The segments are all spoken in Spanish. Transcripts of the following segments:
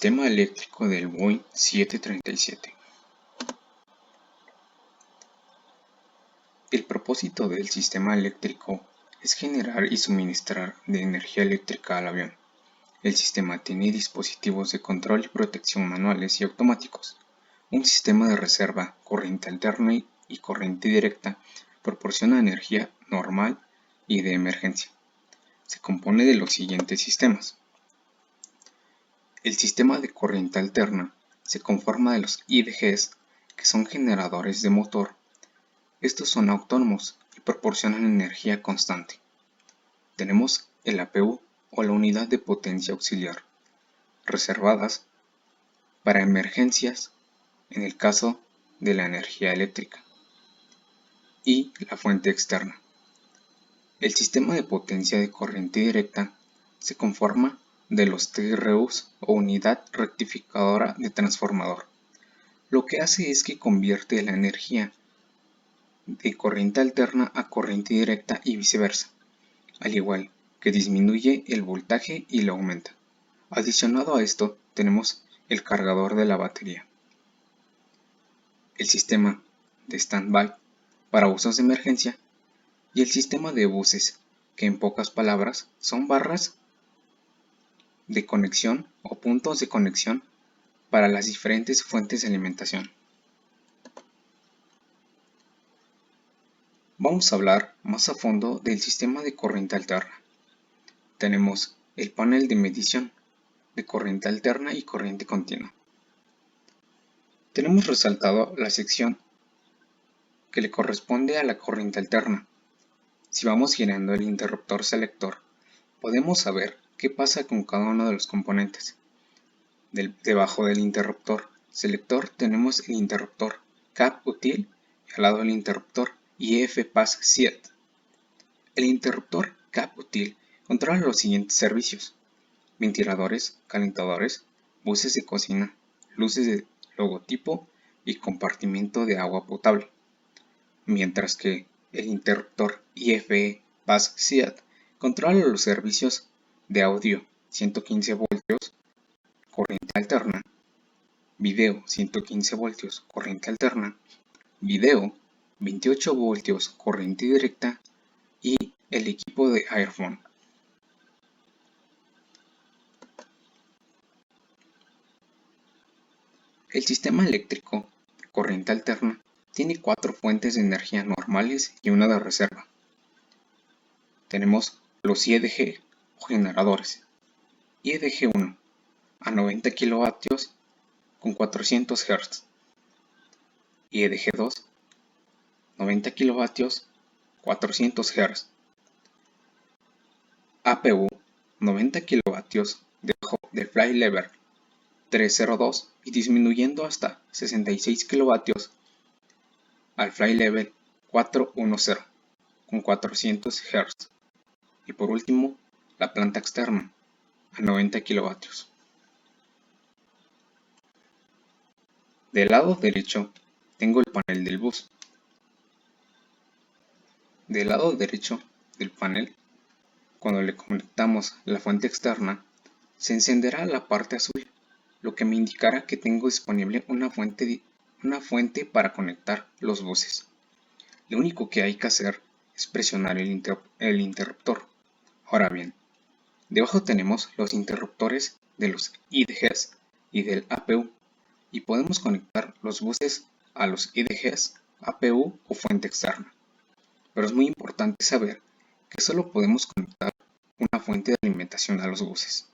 Sistema eléctrico del Boeing 737. El propósito del sistema eléctrico es generar y suministrar de energía eléctrica al avión. El sistema tiene dispositivos de control y protección manuales y automáticos. Un sistema de reserva, corriente alterna y corriente directa proporciona energía normal y de emergencia. Se compone de los siguientes sistemas. El sistema de corriente alterna se conforma de los IDGs, que son generadores de motor. Estos son autónomos y proporcionan energía constante. Tenemos el APU o la unidad de potencia auxiliar, reservadas para emergencias en el caso de la energía eléctrica. Y la fuente externa. El sistema de potencia de corriente directa se conforma de los TRUs o unidad rectificadora de transformador. Lo que hace es que convierte la energía de corriente alterna a corriente directa y viceversa, al igual que disminuye el voltaje y lo aumenta. Adicionado a esto, tenemos el cargador de la batería. El sistema de stand-by para usos de emergencia y el sistema de buses, que en pocas palabras son barras de conexión o puntos de conexión para las diferentes fuentes de alimentación. Vamos a hablar más a fondo del sistema de corriente alterna. Tenemos el panel de medición de corriente alterna y corriente continua. Tenemos resaltado la sección que le corresponde a la corriente alterna. Si vamos girando el interruptor selector, podemos saber qué pasa con cada uno de los componentes. Debajo del interruptor selector tenemos el interruptor CAP útil y al lado el interruptor IF-PAS-7. El interruptor CAP útil controla los siguientes servicios: ventiladores, calentadores, buses de cocina, luces de logotipo y compartimiento de agua potable. Mientras que el interruptor IF-PAS-7 controla los servicios de audio 115 voltios, corriente alterna, video 115 voltios, corriente alterna, video 28 voltios, corriente directa y el equipo de Airphone. El sistema eléctrico de corriente alterna tiene 4 fuentes de energía normales y una de reserva. Tenemos los IEDG o generadores. IEDG 1 a 90 kW con 400 Hz. IEDG 2 90 kW 400 Hz. APU 90 kW debajo del fly level 302 y disminuyendo hasta 66 kW al fly level 410 con 400 Hz. Y por último, la planta externa a 90 kW. Del lado derecho tengo el panel del bus. Del lado derecho del panel, cuando le conectamos la fuente externa, se encenderá la parte azul, lo que me indicará que tengo disponible una fuente para conectar los buses. Lo único que hay que hacer es presionar el interruptor. Ahora bien, debajo tenemos los interruptores de los IDGs y del APU y podemos conectar los buses a los IDGs, APU o fuente externa. Pero es muy importante saber que solo podemos conectar una fuente de alimentación a los buses.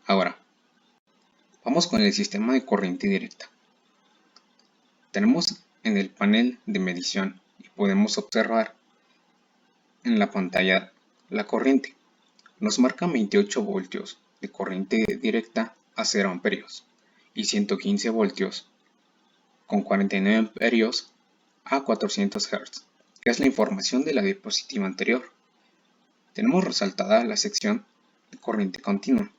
Ahora, vamos con el sistema de corriente directa. Tenemos en el panel de medición y podemos observar en la pantalla la corriente. Nos marca 28 voltios de corriente directa a 0 amperios y 115 voltios con 49 amperios a 400 Hz, que es la información de la diapositiva anterior. Tenemos resaltada la sección de corriente continua.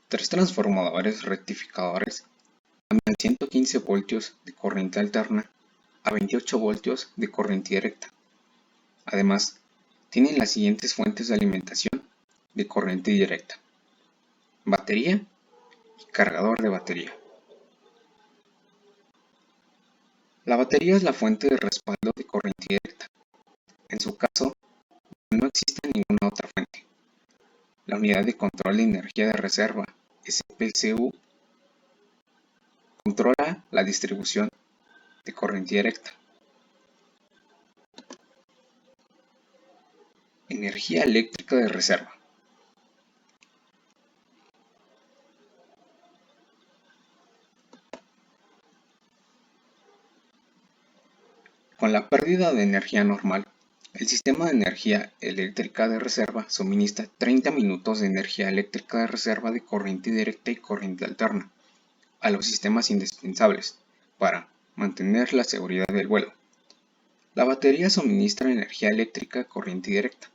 Tres transformadores rectificadores cambian 115 voltios de corriente alterna a 28 voltios de corriente directa. Además, tienen las siguientes fuentes de alimentación de corriente directa: batería y cargador de batería. La batería es la fuente de respaldo de corriente directa. En su caso, no existe ninguna otra fuente. La unidad de control de energía de reserva, SPCU, controla la distribución de corriente directa. Energía eléctrica de reserva. Con la pérdida de energía normal, el sistema de energía eléctrica de reserva suministra 30 minutos de energía eléctrica de reserva de corriente directa y corriente alterna a los sistemas indispensables para mantener la seguridad del vuelo. La batería suministra energía eléctrica corriente directa.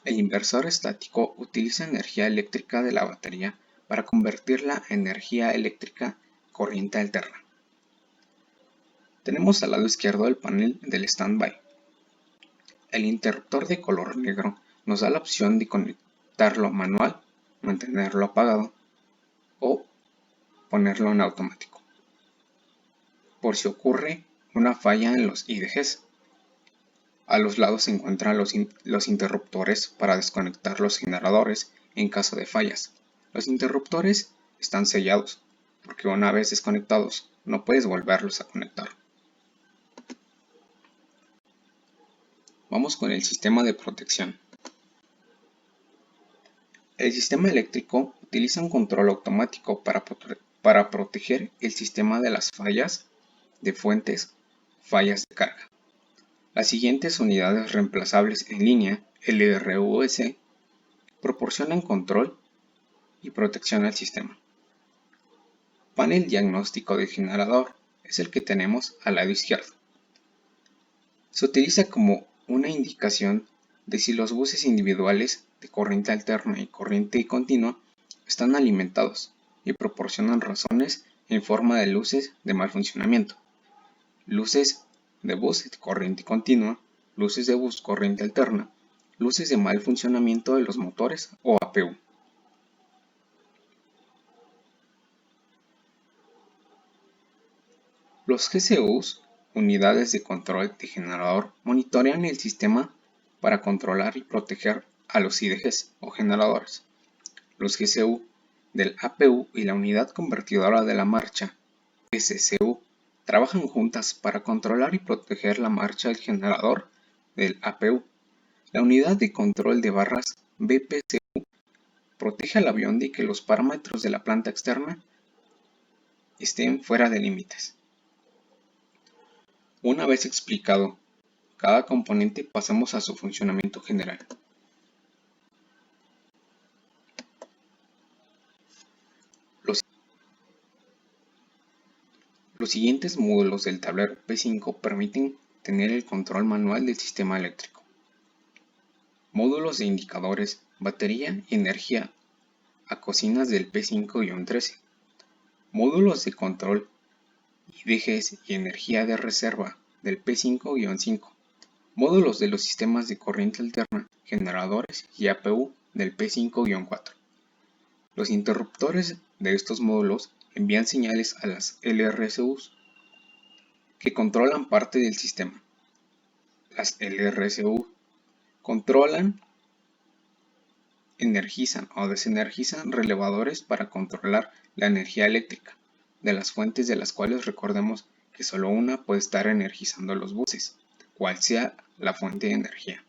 El inversor estático utiliza energía eléctrica de la batería para convertirla en energía eléctrica corriente alterna. Tenemos al lado izquierdo el panel del standby. El interruptor de color negro nos da la opción de conectarlo manual, mantenerlo apagado o ponerlo en automático, por si ocurre una falla en los IDGs. A los lados se encuentran los interruptores para desconectar los generadores en caso de fallas. Los interruptores están sellados, porque una vez desconectados no puedes volverlos a conectar. Vamos con el sistema de protección. El sistema eléctrico utiliza un control automático para proteger el sistema de las fallas de fuentes, fallas de carga. Las siguientes unidades reemplazables en línea, LRUS, proporcionan control y protección al sistema. Panel diagnóstico de generador es el que tenemos al lado izquierdo. Se utiliza como una indicación de si los buses individuales de corriente alterna y corriente continua están alimentados y proporcionan razones en forma de luces de mal funcionamiento, luces de bus de corriente continua, luces de bus corriente alterna, luces de mal funcionamiento de los motores o APU. Los GCUs, unidades de control de generador, monitorean el sistema para controlar y proteger a los IDGs o generadores. Los GCU del APU y la unidad convertidora de la marcha, SCU, trabajan juntas para controlar y proteger la marcha del generador del APU. La unidad de control de barras, BPCU, protege al avión de que los parámetros de la planta externa estén fuera de límites. Una vez explicado cada componente, pasamos a su funcionamiento general. Los siguientes módulos del tablero P5 permiten tener el control manual del sistema eléctrico. Módulos de indicadores, batería y energía a cocinas del P5-13. Módulos de control, IDGs y energía de reserva del P5-5. Módulos de los sistemas de corriente alterna, generadores y APU del P5-4. Los interruptores de estos módulos envían señales a las LRSUs que controlan parte del sistema. Las LRSU controlan, energizan o desenergizan relevadores para controlar la energía eléctrica de las fuentes, de las cuales recordemos que solo una puede estar energizando los buses, cual sea la fuente de energía.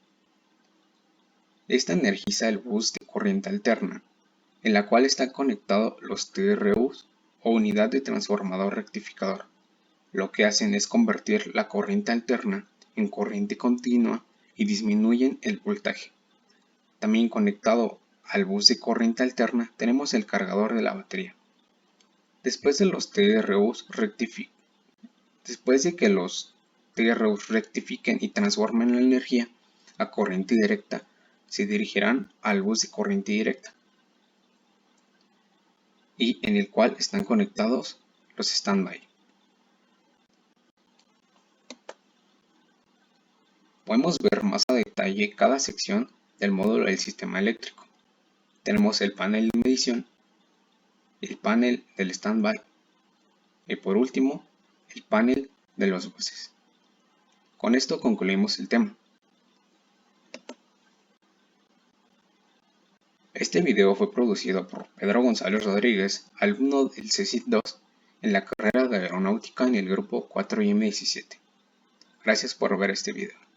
Esta energiza el bus de corriente alterna, en la cual están conectados los TRUs o unidad de transformador rectificador. Lo que hacen es convertir la corriente alterna en corriente continua y disminuyen el voltaje. También conectado al bus de corriente alterna tenemos el cargador de la batería. Después de que los TRUs rectifiquen y transformen la energía a corriente directa, se dirigirán al bus de corriente directa, y en el cual están conectados los standby. Podemos ver más a detalle cada sección del módulo del sistema eléctrico. Tenemos el panel de medición, el panel del standby y por último el panel de los buses. Con esto concluimos el tema. Este video fue producido por Pedro González Rodríguez, alumno del CECIT 2 en la carrera de Aeronáutica en el grupo 4M17. Gracias por ver este video.